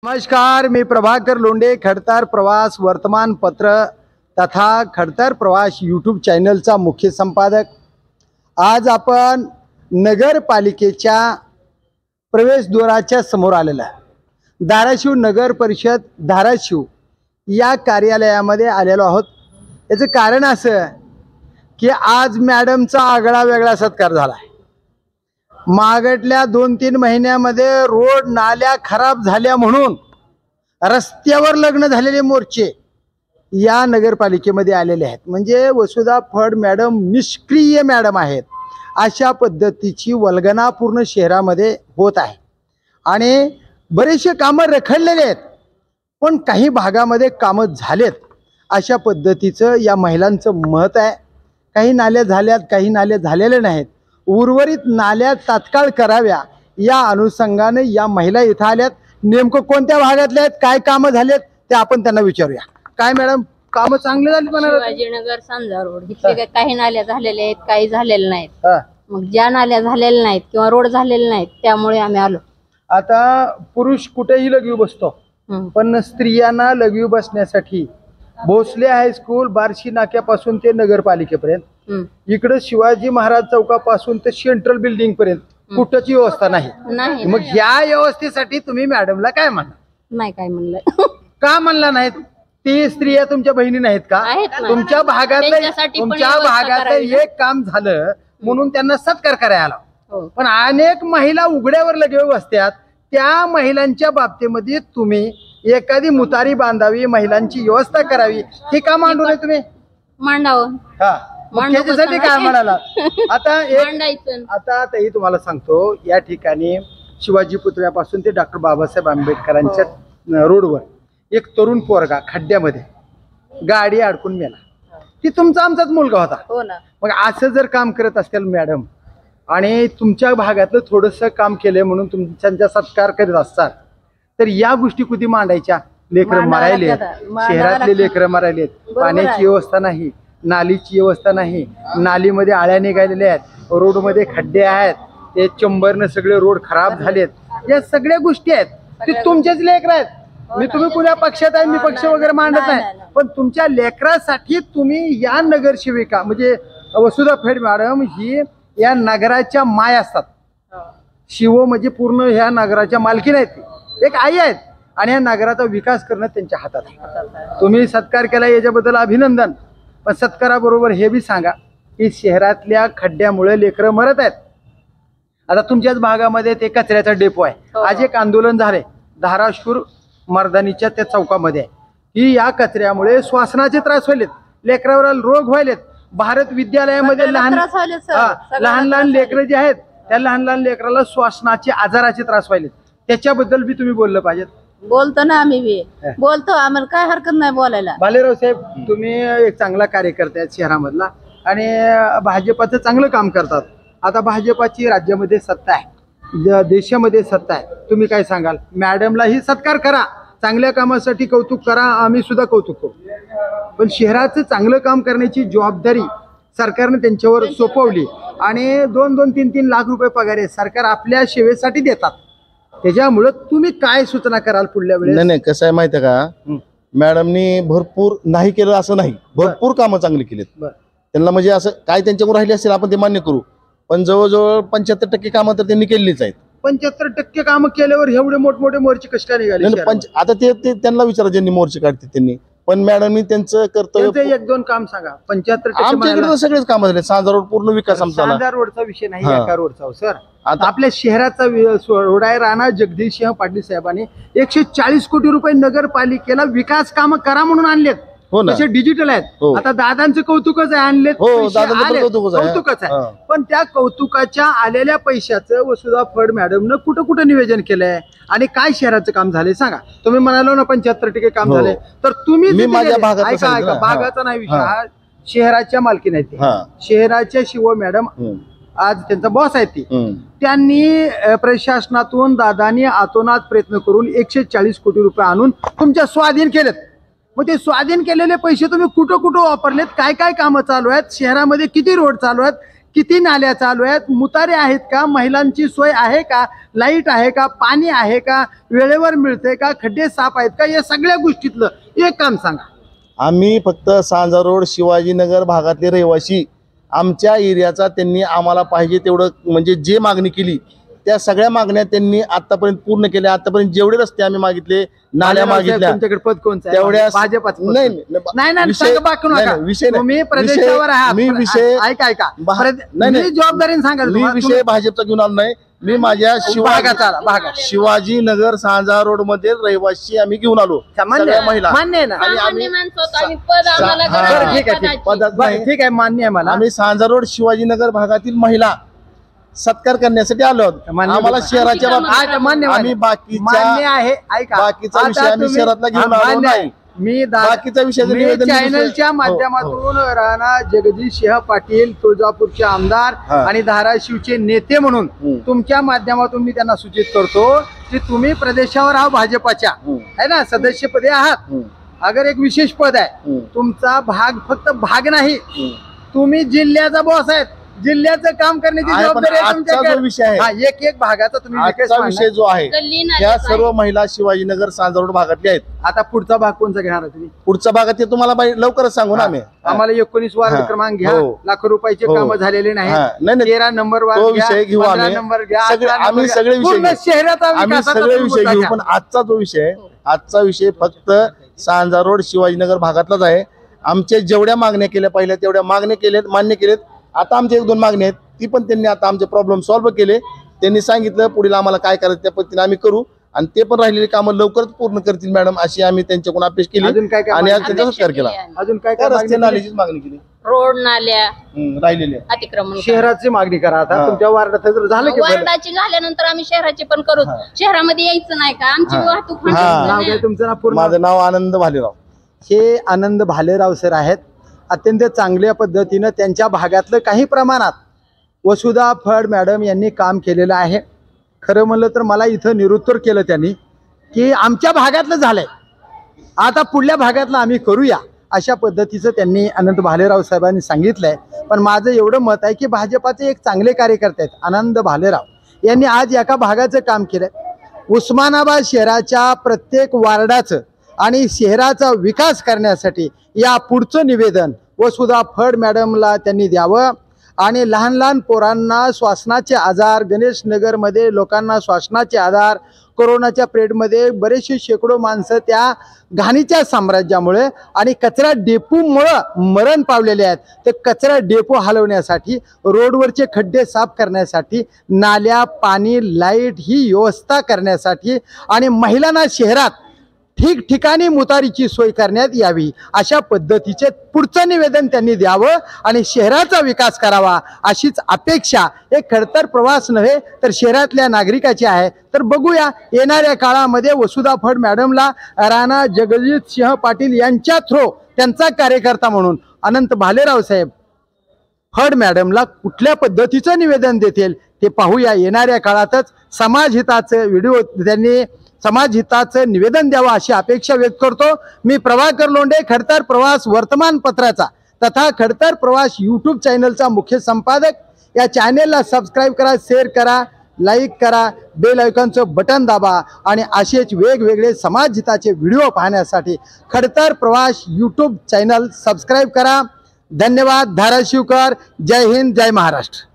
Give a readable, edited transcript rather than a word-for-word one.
नमस्कार, मी प्रभाकर लोंढे, खडतर प्रवास वर्तमानपत्र तथा खडतर प्रवास यूट्यूब चॅनलचा मुख्य संपादक। आज आपण नगरपालिकेच्या प्रवेशद्वाराच्या समोर आलेला आहे। धाराशिव नगर परिषद धाराशिव या कार्यालयामध्ये आलेलो आहोत। याचं कारण असं की आज मॅडमचा आगळा वेगळा सत्कार झाला आहे। मागटल्या 2-3 महिन्यामध्ये रोड नाल्या खराब झाल्या म्हणून रस्त्यावर लग्न झालेले मोर्चे या नगरपालिकेमध्ये आलेले आहेत। म्हणजे वसुधा फड मॅडम निष्क्रिय मॅडम आहेत अशा पद्धतीची वल्गना पूर्ण शहरामध्ये होत आहे आणि बरेचसे कामं रखडलेले आहेत, पण काही भागामध्ये कामं झालेत अशा पद्धतीचं या महिलांचं मत आहे। काही नाल्या झाल्यात, काही नाल्या झालेल्या नाहीत। उर्वरित नाल्या तात्काळ कराव्या या अनुषंगाने या महिला इथं आल्यात। नेमकं कोणत्या भागातल्या आहेत, काय कामं झालेत ते आपण त्यांना विचारूया। काय मॅडम, कामं चांगली झाली? शिवाजीनगर सांजा रोड इथले काही नाल्या झालेल्या आहेत, काही झालेल्या नाहीत। मग ज्या नाल्या झालेल्या नाहीत किंवा रोड झालेले नाहीत त्यामुळे आम्ही आलो। आता पुरुष कुठेही लघवी बसतो, पण स्त्रियांना लघवी बसण्यासाठी भोसले हायस्कूल बार्शी नाक्यापासून ते नगरपालिकेपर्यंत, इकडे शिवाजी महाराज चौकापासून ते सेंट्रल बिल्डिंग पर्यंत कुठची व्यवस्था नाही। मग या व्यवस्थेसाठी तुम्ही मॅडमला काय म्हणा? नाही काय म्हणलं का म्हणला नाहीत? ती स्त्रिया तुमच्या बहिणी नाहीत का? तुमच्या भागात एक काम झालं म्हणून त्यांना सत्कार करायला आला, पण अनेक महिला उघड्यावर लगे बसतात। त्या महिलांच्या बाबतीमध्ये तुम्ही एखादी मुतारी बांधावी, महिलांची व्यवस्था करावी, हे का मांडू नये तुम्ही? मांडावं। त्याच्यासाठी काय म्हणाला? आता ताई तुम्हाला सांगतो, या ठिकाणी शिवाजी पुतळ्यापासून ते डॉक्टर बाबासाहेब आंबेडकरांच्या रोडवर एक तरुण पोरगा खड्ड्यामध्ये गाडी अडकून मेला। ती तुमचा आमचाच मुलगा होता। हो ना। मग असं जर काम करत असेल मॅडम आणि तुमच्या भागातलं थोडंसं काम केलंय म्हणून तुमच्या सत्कार करीत असतात, तर या गोष्टी कुठे मांडायच्या? लेकरं मरायलेत, शहरातले लेकरं मरायलेत, पाण्याची व्यवस्था नाही, नालीची व्यवस्था नाही, नालीमध्ये आळ्या निघालेल्या आहेत, रोडमध्ये खड्डे आहेत, ते चंबरनं सगळे रोड खराब झालेत। या सगळ्या गोष्टी आहेत, ते तुमचेच लेकर आहेत। मी तुम्ही कुण्या पक्षात आहे, मी पक्ष वगैरे मांडत नाही, पण तुमच्या लेकरासाठी तुम्ही या नगरसेविका म्हणजे वसुधा फड मॅडम ही या नगराच्या माय असतात। शिव म्हणजे पूर्ण ह्या नगराच्या मालकीन आहेत, एक आई आहेत आणि या नगराचा विकास करणं त्यांच्या हातात आहे। तुम्ही सत्कार केला याच्याबद्दल अभिनंदन, पण सत्काराबरोबर हे बी सांगा की शहरातल्या खड्ड्यामुळे लेकरं मरत आहेत। आता तुमच्याच भागामध्ये ते कचऱ्याचा डेपो आहे। आज एक आंदोलन झाले धाराशिव मर्दानीच्या त्या चौकामध्ये की या कचऱ्यामुळे श्वासनाचे त्रास व्हायलेत, लेकरावर रोग व्हायलेत। भारत विद्यालयामध्ये लहान लेकरं जे आहेत त्या लहान लेकराला श्वासनाचे आजाराचे त्रास व्हायलेत, त्याच्याबद्दल बी तुम्ही बोललं पाहिजे। बोलतो ना, आम्ही बी बोलतो, आम्हाला काय हरकत नाही बोलायला। भालेराव साहेब, तुम्ही एक चांगला कार्यकर्ता आहेत शहरामधला आणि भाजपाचं चांगलं काम करतात। आता भाजपाची राज्यामध्ये सत्ता आहे, देशामध्ये सत्ता आहे, तुम्ही काय सांगाल? मॅडमला ही सत्कार करा, चांगल्या कामासाठी कौतुक करा, आम्ही सुद्धा कौतुक करू, पण शहराचं चांगलं काम करण्याची जबाबदारी सरकारने त्यांच्यावर सोपवली आणि 2-2, 3-3 लाख रुपये पगार आहे सरकार आपल्या सेवेसाठी देतात। त्याच्यामुळे तुम्ही काय सूचना कराल पुढल्या वेळेस? नाही, कसं आहे माहिती आहे का, मॅडमनी भरपूर नाही केलं असं नाही, भरपूर कामं चांगली केलीत त्यांना। म्हणजे असं काय त्यांच्याकडून राहिली असेल आपण ते मान्य करू, पण जवळजवळ 75% कामं तर त्यांनी केलेलीच आहेत। 75% कामं केल्यावर एवढे मोठमोठे मोर्चे कसे काय निघाले? आता ते त्यांना विचारा ज्यांनी मोर्चे काढते त्यांनी, पण मॅडमनी त्यांचं कर्तव्य 1-2 काम सांगा। 75% आमच्या इकडे सगळेच कामं झाले। सांजा रोड पूर्ण विकास आमचा। सांजा रोडचा विषय नाही, एका रोडचा सर, आता आपल्या शहराचा रोड आहे। राणा जगदीशसिंह पाटील साहेबांनी 140 कोटी रुपये नगरपालिकेला विकास कामं करा म्हणून आणलेत, तसे डिजिटल आहेत। आता दादांचं कौतुकच आहे, आणलेत कौतुकच आहे, पण त्या कौतुकाच्या आलेल्या पैशाचं वसुधा फड मॅडमनं कुठं कुठं नियोजन केलंय आणि काय शहराचं काम झालंय सांगा। तुम्ही म्हणालो ना 75% काम झाले, तर तुम्ही भागाचा नाही विषय, हा शहराच्या मालकीन आहे, शहराच्या शिव मॅडम आज त्यांचा बॉस आहे, त्यांनी प्रशासनातून दादानी आतोनात प्रयत्न करून 140 कोटी रुपये आणून तुमच्या स्वाधीन केलेत। मग ते स्वाधीन केलेले पैसे तुम्ही कुठं कुठं वापरलेत, काय काय कामं चालू आहेत, शहरामध्ये किती रोड चालू आहेत, किती नाल्या चालू आहेत, मुतारे आहेत का, महिलांची सोय आहे का, लाईट आहे का, पाणी आहे का, वेळेवर मिळतंय का, खड्डे साफ आहेत का, या सगळ्या गोष्टीतलं एक काम सांगा. आम्ही फक्त सांजा रोड शिवाजीनगर भागातले रहिवासी, आमच्या एरियाचा त्यांनी आम्हाला पाहिजे तेवढं म्हणजे जे मागणी केली त्या सगळ्या मागण्या त्यांनी आतापर्यंत पूर्ण केल्या. आतापर्यंत जेवढे रस्ते आम्ही मागितले, नाल्या मागितल्या, तुमच्याकडे पद कोणचं आहे? तेवढ्या भाजपचं पद. नाही नाही विषय बाकी नका. नाही, विषय नाही. तुम्ही प्रदेशावर आहात. मी विषय ऐका नाही, मी जबाबदारीने सांगाल मी विषय भाजपचा घेऊन आलो नाही. मी माझ्या भागात शिवाजीनगर सांजा रोड मध्ये रहिवासी आम्ही घेऊन आलो. सगळ्या महिला मान्य आहे ना? आणि आम्ही बरं, ठीक आहे, ठीक आहे, मान्य आहे मला. आम्ही सांजा रोड शिवाजीनगर भागातील महिला सत्कार करण्यासाठी आलो आहोत. आम्हाला शहराच्या आम्ही मान्य आहे. ऐका, बाकीचा विषय आम्ही शहरातला घेऊन आलो नाही. बाकीचा विषय चॅनलच्या माध्यमातून राणा जगदीश सिंह पाटील तुळजापूरचे आमदार आणि धाराशिवचे नेते म्हणून तुमच्या माध्यमातून मी त्यांना सूचित करतो की तुम्ही प्रदेशावर आहात, भाजपाच्या आहे ना, सदस्यपदी आहात. अगर एक विशेष पद आहे तुमचा, भाग फक्त भाग नाही, तुम्ही जिल्ह्याचा बॉस आहेत. जिल्ह्याचं काम करण्याची जबाबदारी आहे तुमच्याकडे. एक भागाचा तुम्ही विषय जो आहे त्या सर्व महिला शिवाजीनगर सांजा रोड भागातल्या आहेत. आता पुढचा भाग कोणता घेणार आहे तुम्ही? पुढचा भागात ते तुम्हाला लवकरच सांगू ना. आम्ही आम्हाला 19 वार्ड क्रमांक घ्या. लाखो रुपयाचे काम झालेले नाही. 13 नंबर तो विषय घेऊ आम्ही. आम्ही सगळे विषय घेऊ. पण आजचा जो विषय आहे, आजचा विषय फक्त सांजा रोड शिवाजीनगर भागातलाच आहे. आमच्या जेवढ्या मागण्या केल्या पहिल्या तेवढ्या मागण्या केल्यात, मान्य केलेत. आता आमच्या 1-2 मागण्या आहेत, ती पण त्यांनी आता आमचे प्रॉब्लेम सॉल्व्ह केले. त्यांनी सांगितलं पुढील आम्हाला काय करायचं त्या पद्धतीने आम्ही करू आणि ते पण राहिलेली कामं लवकरच पूर्ण करतील मॅडम, अशी आम्ही त्यांच्याकडून अपेक्षा केली आणि आज त्यांचा सत्कार केला. अजून काय रस्ते नाल्याचीच मागणी केली, रोड नाल्या राहिलेली अतिक्रमण शहराची मागणी करा. आता तुमच्या वार्डात झालं की वार्डाची झाल्यानंतर आम्ही शहराची पण करू. शहरामध्ये यायचं नाही का? आमची वाहतूक. नाव काय तुमचं? माझं नाव आनंद भालेराव. हे आनंद भालेराव सर आहेत. अत्यंत चांगल्या पद्धतीनं त्यांच्या भागातलं काही प्रमाणात वसुधा फड मॅडम यांनी काम केलेलं आहे. खरं म्हणलं तर मला इथं निरुत्तर केलं त्यांनी की आमच्या भागातलं झालंय, आता पुढल्या भागातलं आम्ही करूया, अशा पद्धतीचं त्यांनी आनंद भालेराव साहेबांनी सांगितलंय. पण माझं एवढं मत आहे की भाजपाचे एक चांगले कार्यकर्ते आहेत आनंद भालेराव यांनी आज एका भागाचं काम केलंय. उस्मानाबाद शहराच्या प्रत्येक वार्डाचं आणि शहराचा विकास करण्यासाठी या पुढचं निवेदन वसुधा फड मॅडमला त्यांनी द्यावं. आणि लहान लहान पोरांना श्वासनाचे आजार, गणेश नगरमध्ये लोकांना श्वासनाचे आजार, कोरोनाच्या पिरियडमध्ये बरेचसे शेकडो माणसं त्या घाणीच्या साम्राज्यामुळे आणि कचरा डेपोमुळं मरण पावलेले आहेत. ते कचरा डेपो हलवण्यासाठी, रोडवरचे खड्डे साफ करण्यासाठी, नाल्या, पाणी, लाईट ही व्यवस्था करण्यासाठी आणि महिलांना शहरात ठिकठिकाणी मुतारीची सोय करण्यात यावी, अशा पद्धतीचे पुढचं निवेदन त्यांनी द्यावं आणि शहराचा विकास करावा, अशीच अपेक्षा हे खडतर प्रवास नव्हे तर शहरातल्या नागरिकाची आहे. तर बघूया येणाऱ्या काळामध्ये वसुधा फड मॅडमला राणा जगजित सिंह पाटील यांच्या थ्रो त्यांचा कार्यकर्ता म्हणून अनंत भालेराव साहेब फड मॅडमला कुठल्या पद्धतीचं निवेदन देतील ते पाहूया. येणाऱ्या काळातच समाजहिताचं व्हिडिओ त्यांनी समाजहिताचं निवेदन द्यावं अशी अपेक्षा व्यक्त करतो. मी प्रभाकर लोंढे, खडतर प्रवास वर्तमानपत्राचा तथा खडतर प्रवास यूट्यूब चॅनलचा मुख्य संपादक. या चॅनेलला सबस्क्राईब करा, शेअर करा, लाईक करा, बेल आयकॉनचं बटन दाबा आणि असेच वेगवेगळे समाजहिताचे व्हिडिओ पाहण्यासाठी खडतर प्रवास यूट्यूब चॅनल सबस्क्राईब करा. धन्यवाद. धाराशिवकर. जय हिंद, जय महाराष्ट्र.